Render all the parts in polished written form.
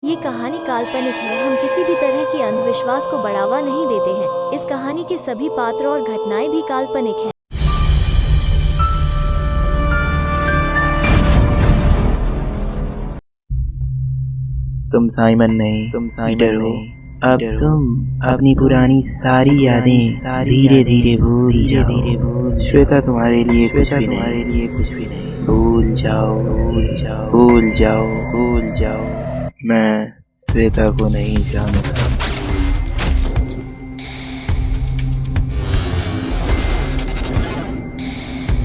ये कहानी काल्पनिक है। हम किसी भी तरह के अंधविश्वास को बढ़ावा नहीं देते हैं। इस कहानी के सभी पात्र और घटनाएं भी काल्पनिक हैं। तुम साइमन नहीं, पीटर हो। अब तुम अपनी पुरानी सारी यादें धीरे धीरे भूल जाओ। श्वेता तुम्हारे लिए कुछ भी नहीं। भूल जाओ, भूल जाओ। मैं श्वेता को नहीं जानता।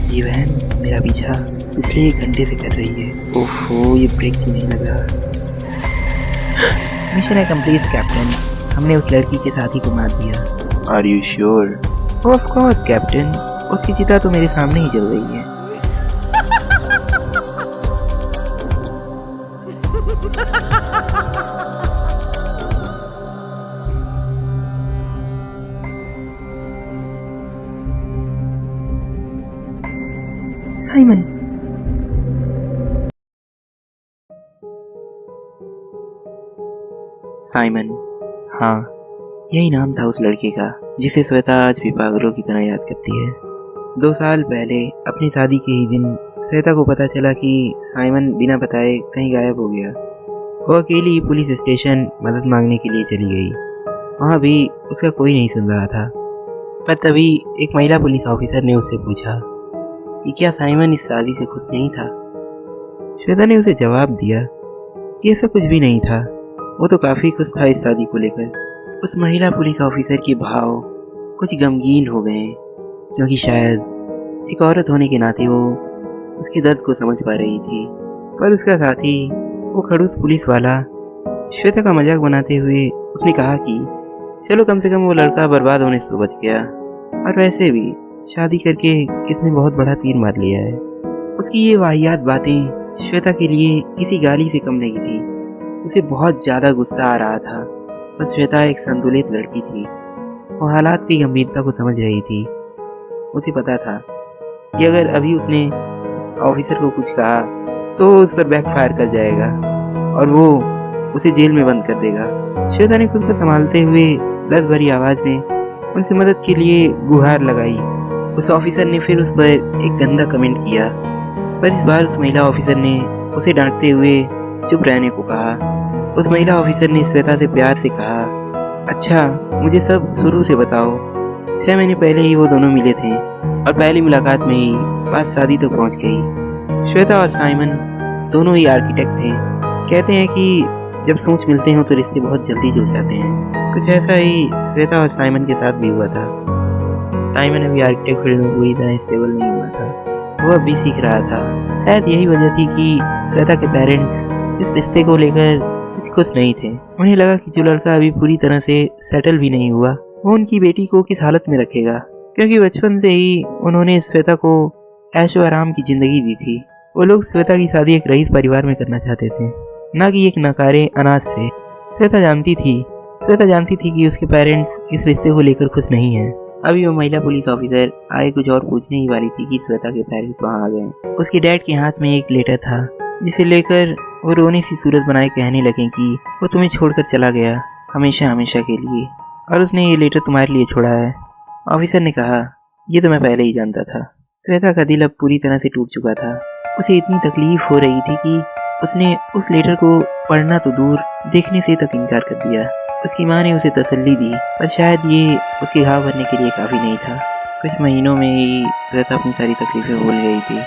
ये बहन मेरा पीछा पिछले 1 घंटे से कर रही है। ओहो, ये ब्रेक क्यों नहीं लगा? Mission accomplished captain. हमने उस लड़की के साथी को मार दिया। Are you sure? Of course captain. उसकी चिता तो मेरे सामने ही जल रही है। साइमन। साइमन, हाँ, यही नाम था उस लड़के का जिसे श्वेता आज भी पागलों की तरह याद करती है। 2 साल पहले अपनी शादी के ही दिन श्वेता को पता चला कि साइमन बिना बताए कहीं गायब हो गया। वो अकेली पुलिस स्टेशन मदद मांगने के लिए चली गई। वहाँ भी उसका कोई नहीं सुन रहा था। पर तभी एक महिला पुलिस ऑफिसर ने उससे पूछा कि क्या साइमन इस शादी से खुश नहीं था। श्वेता ने उसे जवाब दिया कि ऐसा कुछ भी नहीं था। वो तो काफ़ी खुश था इस शादी को लेकर। उस महिला पुलिस ऑफिसर के भाव कुछ गमगीन हो गए, क्योंकि शायद एक औरत होने के नाते वो उसके दर्द को समझ पा रही थी। पर उसका साथी, वो खड़ूस पुलिस वाला, श्वेता का मजाक बनाते हुए उसने कहा कि चलो कम से कम वो लड़का बर्बाद होने से बच गया, और वैसे भी शादी करके किसने बहुत बड़ा तीर मार लिया है। उसकी ये वाहियात बातें श्वेता के लिए किसी गाली से कम नहीं थी। उसे बहुत ज़्यादा गुस्सा आ रहा था, पर श्वेता एक संतुलित लड़की थी। वो हालात की गंभीरता को समझ रही थी। उसे पता था कि अगर अभी उसने ऑफिसर को कुछ कहा तो उस पर बैकफायर कर जाएगा और वो उसे जेल में बंद कर देगा। श्वेता ने खुद को संभालते हुए दर्द भरी आवाज़ में उनसे मदद के लिए गुहार लगाई। उस ऑफिसर ने फिर उस पर एक गंदा कमेंट किया, पर इस बार उस महिला ऑफिसर ने उसे डांटते हुए चुप रहने को कहा। उस महिला ऑफिसर ने श्वेता से प्यार से कहा, अच्छा मुझे सब शुरू से बताओ। 6 महीने पहले ही वो दोनों मिले थे और पहली मुलाकात में ही बात शादी तक पहुंच गई। श्वेता और साइमन दोनों ही आर्किटेक्ट थे। कहते हैं कि जब सोच मिलते हो तो रिश्ते बहुत जल्दी जुड़ जाते हैं। कुछ ऐसा ही श्वेता और साइमन के साथ भी हुआ था। साइमन अभी आर्किटेक्ट फील्ड में पूरी तरह स्टेबल नहीं हुआ था। वो अब भी सीख रहा था। शायद यही वजह थी कि श्वेता के पेरेंट्स इस रिश्ते को लेकर कुछ खुश नहीं थे। उन्हें लगा कि जो लड़का अभी पूरी तरह से सेटल भी नहीं हुआ, वो उनकी बेटी को किस हालत में रखेगा, क्योंकि बचपन से ही उन्होंने श्वेता को ऐशो आराम की जिंदगी दी थी। वो लोग श्वेता की शादी एक रईस परिवार में करना चाहते थे, न कि एक नकारे अनाज से। श्वेता जानती थी कि उसके पेरेंट्स इस रिश्ते को लेकर खुश नहीं है। अभी वो महिला पुलिस ऑफिसर आगे कुछ और पूछने ही वाली थी कि श्वेता के पेरेंट्स वहाँ आ गए। उसके डैड के हाथ में एक लेटर था, जिसे लेकर वो रोनी सी सूरत बनाए कहने लगे कि वो तुम्हें छोड़कर चला गया हमेशा हमेशा के लिए, और उसने ये लेटर तुम्हारे लिए छोड़ा है। ऑफिसर ने कहा, ये तो मैं पहले ही जानता था। श्वेता का दिल अब पूरी तरह से टूट चुका था। उसे इतनी तकलीफ हो रही थी कि उसने उस लेटर को पढ़ना तो दूर, देखने से तक इनकार कर दिया। उसकी माँ ने उसे तसल्ली दी, पर शायद ये उसके घाव भरने के लिए काफ़ी नहीं था। कुछ महीनों में ही श्वेता अपनी सारी तकलीफें भूल गई थी,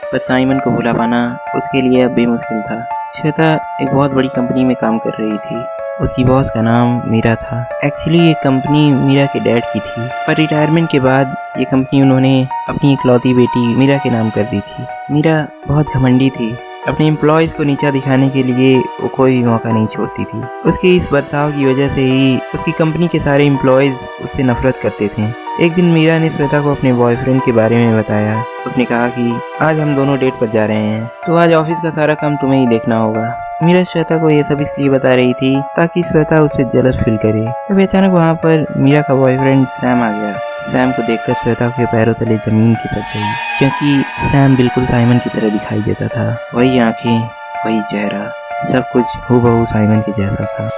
पर साइमन को भुला पाना उसके लिए अब भी मुश्किल था। श्वेता एक बहुत बड़ी कंपनी में काम कर रही थी। उसकी बॉस का नाम मीरा था। एक्चुअली ये कंपनी मीरा के डैड की थी, पर रिटायरमेंट के बाद ये कंपनी उन्होंने अपनी इकलौती बेटी मीरा के नाम कर दी थी। मीरा बहुत घमंडी थी। अपने एम्प्लॉयज़ को नीचा दिखाने के लिए वो कोई भी मौका नहीं छोड़ती थी। उसके इस बर्ताव की वजह से ही उसकी कंपनी के सारे एम्प्लॉयज़ उससे नफरत करते थे। एक दिन मीरा ने श्वेता को अपने बॉयफ्रेंड के बारे में बताया। उसने कहा कि आज हम दोनों डेट पर जा रहे हैं, तो आज ऑफिस का सारा काम तुम्हें ही देखना होगा। मीरा श्वेता को ये सब इसलिए बता रही थी ताकि श्वेता उससे जेलस फील करे। तभी अचानक वहाँ पर मीरा का बॉयफ्रेंड सैम आ गया। सैम को देखकर श्वेता के पैरों तले जमीन खिसक गई, क्योंकि सैम बिल्कुल साइमन की तरह दिखाई देता था। वही आंखें, वही चेहरा, सब कुछ हूबहू साइमन के जैसा था।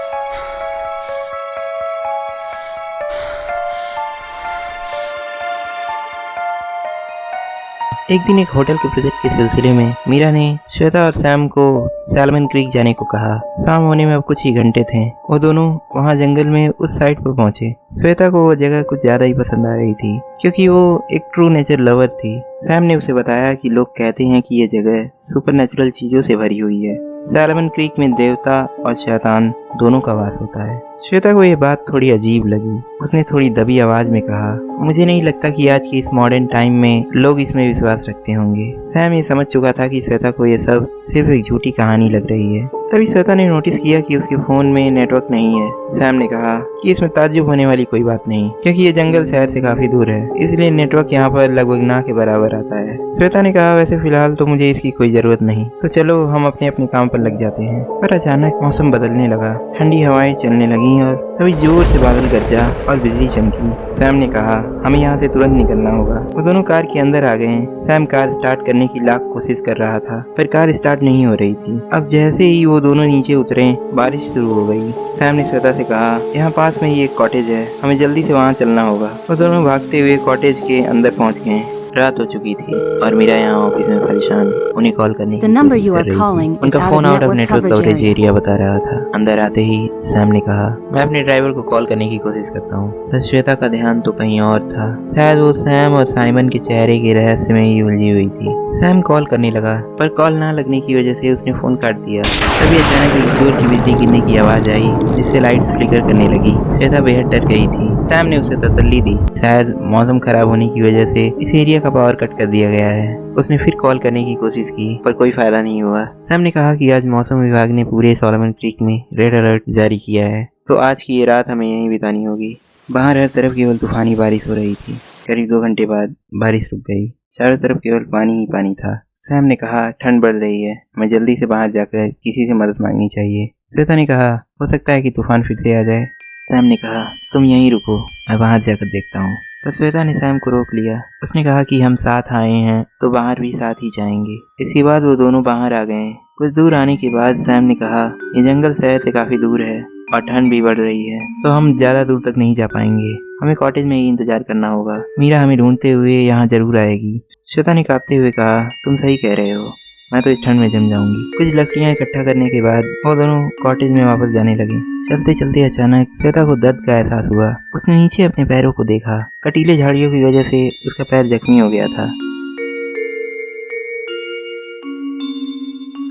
एक दिन एक होटल के प्रोजेक्ट के सिलसिले में मीरा ने श्वेता और सैम को सैलमन क्रीक जाने को कहा। शाम होने में अब कुछ ही घंटे थे। वो दोनों वहां जंगल में उस साइड पर पहुंचे। श्वेता को वो जगह कुछ ज्यादा ही पसंद आ रही थी क्योंकि वो एक ट्रू नेचर लवर थी। सैम ने उसे बताया कि लोग कहते हैं कि ये जगह सुपरनेचुरल चीजों से भरी हुई है। सैलमन क्रीक में देवता और शैतान दोनों का वास होता है। श्वेता को यह बात थोड़ी अजीब लगी। उसने थोड़ी दबी आवाज में कहा, मुझे नहीं लगता कि आज के इस मॉडर्न टाइम में लोग इसमें विश्वास रखते होंगे। सैम ये समझ चुका था कि श्वेता को यह सब सिर्फ एक झूठी कहानी लग रही है। तभी श्वेता ने नोटिस किया कि उसके फोन में नेटवर्क नहीं है। सैम ने कहा कि इसमें ताज्जुब होने वाली कोई बात नहीं, क्योंकि ये जंगल शहर से काफी दूर है, इसलिए नेटवर्क यहाँ पर लगभग ना के बराबर आता है। श्वेता ने कहा, वैसे फिलहाल तो मुझे इसकी कोई जरूरत नहीं, तो चलो हम अपने अपने काम पर लग जाते हैं। पर अचानक मौसम बदलने लगा, ठंडी हवाएं चलने लगी और तभी जोर से बादल गरजा और बिजली चमकी। सैम ने कहा, हमें यहाँ से तुरंत निकलना होगा। वो दोनों कार के अंदर आ गए। सैम कार स्टार्ट करने की लाख कोशिश कर रहा था, पर कार स्टार्ट नहीं हो रही थी। अब जैसे ही वो दोनों नीचे उतरे, बारिश शुरू हो गई। सैम ने श्वेता से कहा, यहाँ पास में ही एक कॉटेज है, हमें जल्दी से वहाँ चलना होगा। वो दोनों भागते हुए कॉटेज के अंदर पहुँच गए। रात हो चुकी थी और मीरा यहाँ ऑफिस में परेशान उन्हें कॉल करने की कोशिश कर रही थी। उनका phone out of network coverage area बता रहा था। अंदर आते ही सैम ने कहा, मैं अपने ड्राइवर को कॉल करने की कोशिश करता हूँ। पर श्वेता का ध्यान तो कहीं और था। शायद वो सैम और साइमन के चेहरे के रहस्य में ही उलझी हुई थी। सैम कॉल करने लगा, पर कॉल ना लगने की वजह से उसने फोन काट दिया। तभी अचानक एक जोर की बिजली गिरने की आवाज आई, जिससे लाइट्स फ्लिकर करने लगी। श्वेता बेहद डर गई थी। सैम ने उसे तसल्ली दी, शायद मौसम खराब होने की वजह से इस एरिया का पावर कट कर दिया गया है। उसने फिर कॉल करने की कोशिश की, पर कोई फायदा नहीं हुआ। सैम ने कहा कि आज मौसम विभाग ने पूरे सॉलोमन क्रीक में रेड अलर्ट जारी किया है, तो आज की ये रात हमें यहीं बितानी होगी। बाहर हर तरफ केवल तूफानी बारिश हो रही थी। करीब 2 घंटे बाद बारिश रुक गई। चारों तरफ केवल पानी ही पानी था। सैम ने कहा, ठंड बढ़ रही है, मैं जल्दी से बाहर जाकर किसी से मदद मांगनी चाहिए। श्वेता ने कहा, हो सकता है कि तूफान फिर से आ जाए। सैम ने कहा, तुम यहीं रुको, मैं बाहर जाकर देखता हूँ। पर श्वेता ने सैम को रोक लिया। उसने कहा कि हम साथ आए हैं तो बाहर भी साथ ही जाएंगे। इसके बाद वो दोनों बाहर आ गए। कुछ दूर आने के बाद सैम ने कहा, ये जंगल शहर से काफी दूर है और ठंड भी बढ़ रही है, तो हम ज्यादा दूर तक नहीं जा पाएंगे। हमें कॉटेज में ही इंतजार करना होगा। मीरा हमें ढूंढते हुए यहाँ जरूर आएगी। श्वेता ने कांपते हुए कहा, तुम सही कह रहे हो, मैं तो इस ठंड में जम जाऊंगी। कुछ लकड़ियां इकट्ठा करने के बाद वो दोनों कॉटेज में वापस जाने लगे। चलते चलते अचानक श्वेता को दर्द का एहसास हुआ। उसने नीचे अपने पैरों को देखा। कटीले झाड़ियों की वजह से उसका पैर जख्मी हो गया था।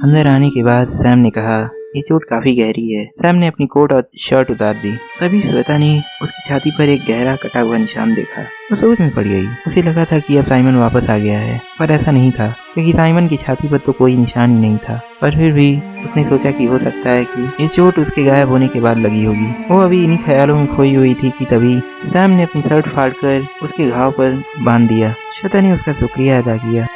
अंदर आने के बाद सैम ने कहा, ये चोट काफी गहरी है। सैम ने अपनी कोट और शर्ट उतार दी। तभी श्वेता ने उसकी छाती पर एक गहरा कटा हुआ निशान देखा। वो सोच में पड़ गई। उसे लगा था कि अब साइमन वापस आ गया है, पर ऐसा नहीं था, क्योंकि साइमन की छाती पर तो कोई निशान ही नहीं था। पर फिर भी उसने सोचा कि हो सकता है कि ये चोट उसके गायब होने के बाद लगी होगी। वो अभी इन्हीं ख्यालों में खोई हुई थी कि तभी सैम ने अपनी शर्ट फाड़कर उसके घाव पर बांध दिया। श्वेता ने उसका शुक्रिया अदा किया।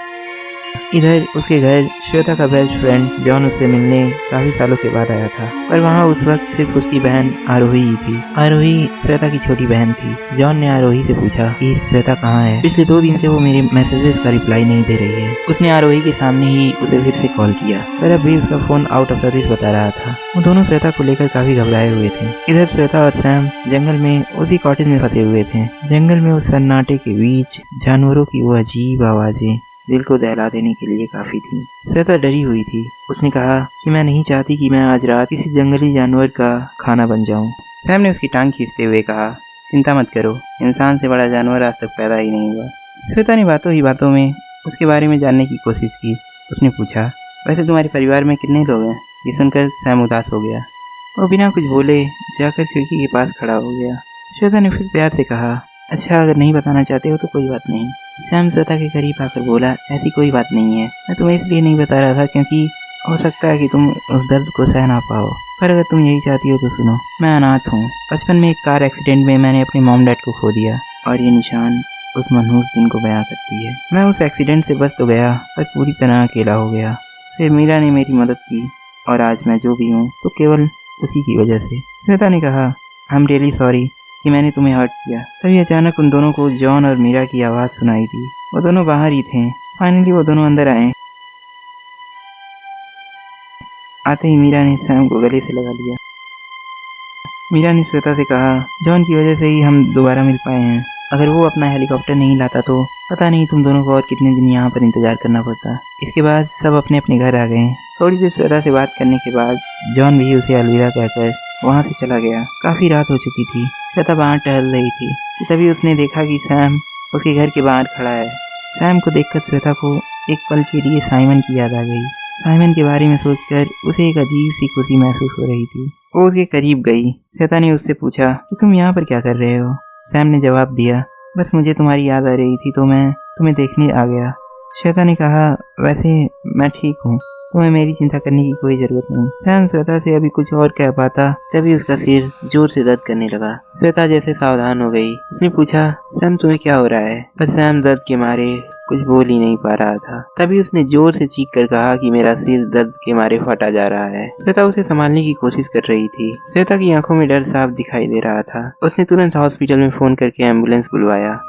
इधर उसके घर श्वेता का बेस्ट फ्रेंड जॉन उससे मिलने काफी सालों के बाद आया था, पर वहाँ उस वक्त सिर्फ उसकी बहन आरोही ही थी। आरोही श्वेता की छोटी बहन थी। जॉन ने आरोही से पूछा कि श्वेता कहाँ है। पिछले 2 दिन से वो मेरे मैसेजेस का रिप्लाई नहीं दे रही है। उसने आरोही के सामने ही उसे फिर से कॉल किया, पर अब भी उसका फोन आउट ऑफ सर्विस बता रहा था। वो दोनों श्वेता को लेकर काफी घबराए हुए थे। इधर श्वेता और सैम जंगल में उसी कॉटेज में फंसे हुए थे। जंगल में उस सन्नाटे के बीच जानवरों की वो अजीब आवाजें दिल को दहला देने के लिए काफी थी। श्वेता डरी हुई थी। उसने कहा कि मैं नहीं चाहती कि मैं आज रात किसी जंगली जानवर का खाना बन जाऊं। सैम ने उसकी टांग खींचते हुए कहा, चिंता मत करो, इंसान से बड़ा जानवर आज तक पैदा ही नहीं हुआ। श्वेता ने बातों ही बातों में उसके बारे में जानने की कोशिश की। उसने पूछा, वैसे तुम्हारे परिवार में कितने लोग हैं? ये सुनकर सैम उदास हो गया। वो बिना कुछ बोले जाकर खिड़की के पास खड़ा हो गया। श्वेता ने फिर प्यार से कहा, अच्छा, अगर नहीं बताना चाहते हो तो कोई बात नहीं। सैम श्वेता के करीब आकर बोला, ऐसी कोई बात नहीं है, मैं तुम्हें इसलिए नहीं बता रहा था क्योंकि हो सकता है कि तुम उस दर्द को सह ना पाओ, पर अगर तुम यही चाहती हो तो सुनो। मैं अनाथ हूँ। बचपन में एक कार एक्सीडेंट में मैंने अपने मॉम डैड को खो दिया और ये निशान उस मनहूस दिन को बयां करती है। मैं उस एक्सीडेंट से बच तो गया, पर पूरी तरह अकेला हो गया। फिर मीरा ने मेरी मदद की और आज मैं जो भी हूँ तो केवल उसी की वजह से। श्वेता ने कहा, आई एम रियली सॉरी कि मैंने तुम्हें हर्ट किया। तभी अचानक उन दोनों को जॉन और मीरा की आवाज़ सुनाई दी। वो दोनों बाहर ही थे। फाइनली वो दोनों अंदर आए। आते ही मीरा ने सैम को गले से लगा लिया। मीरा ने श्वेता से कहा, जॉन की वजह से ही हम दोबारा मिल पाए हैं। अगर वो अपना हेलीकॉप्टर नहीं लाता तो पता नहीं तुम दोनों को और कितने दिन यहाँ पर इंतजार करना पड़ता। इसके बाद सब अपने अपने घर आ गए। थोड़ी देर श्वेता से बात करने के बाद जॉन भी उसे अलविदा कहकर वहाँ से चला गया। काफी रात हो चुकी थी। श्वेता बाहर टहल रही थी कि तभी उसने देखा कि सैम उसके घर के बाहर खड़ा है। सैम को देखकर श्वेता को एक पल के लिए साइमन की याद आ गई। साइमन के बारे में सोचकर उसे एक अजीब सी खुशी महसूस हो रही थी। वो उसके करीब गई। श्वेता ने उससे पूछा कि तुम यहाँ पर क्या कर रहे हो। सैम ने जवाब दिया, बस मुझे तुम्हारी याद आ रही थी तो मैं तुम्हें देखने आ गया। श्वेता ने कहा, वैसे मैं ठीक हूँ, तुम्हें मेरी चिंता करने की कोई जरूरत नहीं। सैम श्वेता से अभी कुछ और कह पाता तभी उसका सिर जोर से दर्द करने लगा। श्वेता जैसे सावधान हो गई। उसने पूछा, सैम तुम्हें क्या हो रहा है? पर सैम दर्द के मारे कुछ बोल ही नहीं पा रहा था। तभी उसने जोर से चीख कर कहा कि मेरा सिर दर्द के मारे फटा जा रहा है। श्वेता उसे संभालने की कोशिश कर रही थी। श्वेता की आंखों में डर साफ दिखाई दे रहा था। उसने तुरंत हॉस्पिटल में फोन करके एम्बुलेंस बुलवाया।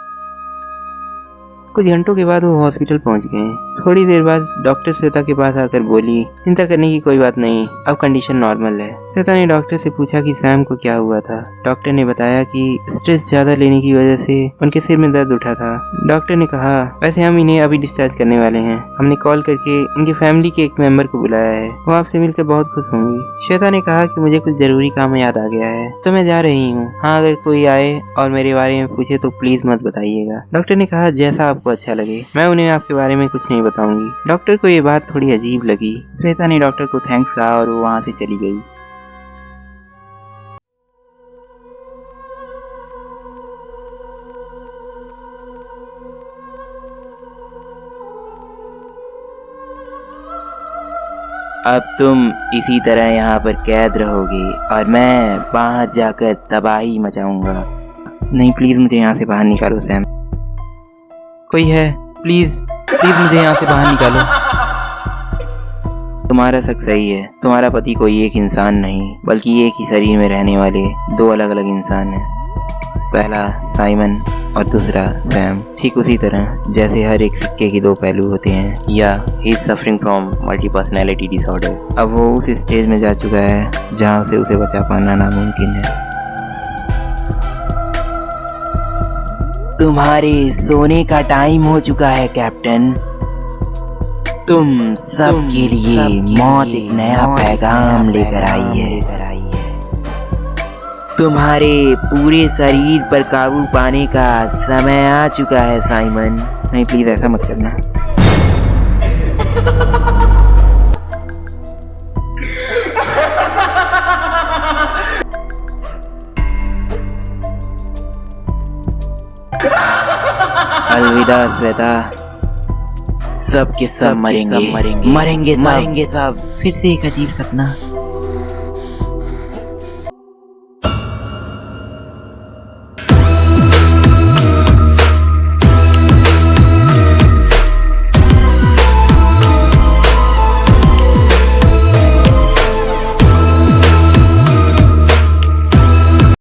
कुछ घंटों के बाद वो हॉस्पिटल पहुंच गए। थोड़ी देर बाद डॉक्टर श्वेता के पास आकर बोली, चिंता करने की कोई बात नहीं, अब कंडीशन नॉर्मल है। श्वेता ने डॉक्टर से पूछा कि सैम को क्या हुआ था। डॉक्टर ने बताया कि स्ट्रेस ज्यादा लेने की वजह से उनके सिर में दर्द उठा था। डॉक्टर ने कहा, वैसे हम इन्हें अभी डिस्चार्ज करने वाले हैं। हमने कॉल करके इनकी फैमिली के एक मेंबर को बुलाया है, वो आपसे मिलकर बहुत खुश होंगी। श्वेता ने कहा कि मुझे कुछ जरूरी काम याद आ गया है तो मैं जा रही हूँ। हाँ, अगर कोई आए और मेरे बारे में पूछे तो प्लीज मत बताइएगा। डॉक्टर ने कहा, जैसा आपको अच्छा लगे, मैं उन्हें आपके बारे में कुछ नहीं बताऊंगी। डॉक्टर को ये बात थोड़ी अजीब लगी। श्वेता ने डॉक्टर को थैंक्स कहा और वो वहाँ से चली गई। अब तुम इसी तरह यहाँ पर कैद रहोगे और मैं बाहर जाकर तबाही मचाऊंगा। नहीं, प्लीज मुझे यहाँ से बाहर निकालो सैम। कोई है? प्लीज प्लीज मुझे यहाँ से बाहर निकालो। तुम्हारा शक सही है। तुम्हारा पति कोई एक इंसान नहीं बल्कि एक ही शरीर में रहने वाले दो अलग अलग इंसान हैं। पहला साइमन और दूसरा सैम। ठीक उसी तरह जैसे हर एक सिक्के के दो पहलू होते हैं, या he is suffering from multi personality disorder. अब वो उस स्टेज में जा चुका है जहाँ से उसे बचा पाना नामुमकिन है। तुम्हारे सोने का टाइम हो चुका है कैप्टन। तुम सबके लिए मौत एक नया पैगाम लेकर आई है। तुम्हारे पूरे शरीर पर काबू पाने का समय आ चुका है साइमन। नहीं, प्लीज ऐसा मत करना। अलविदा श्वेता। सब के सब मरेंगे सब। फिर से एक अजीब सपना।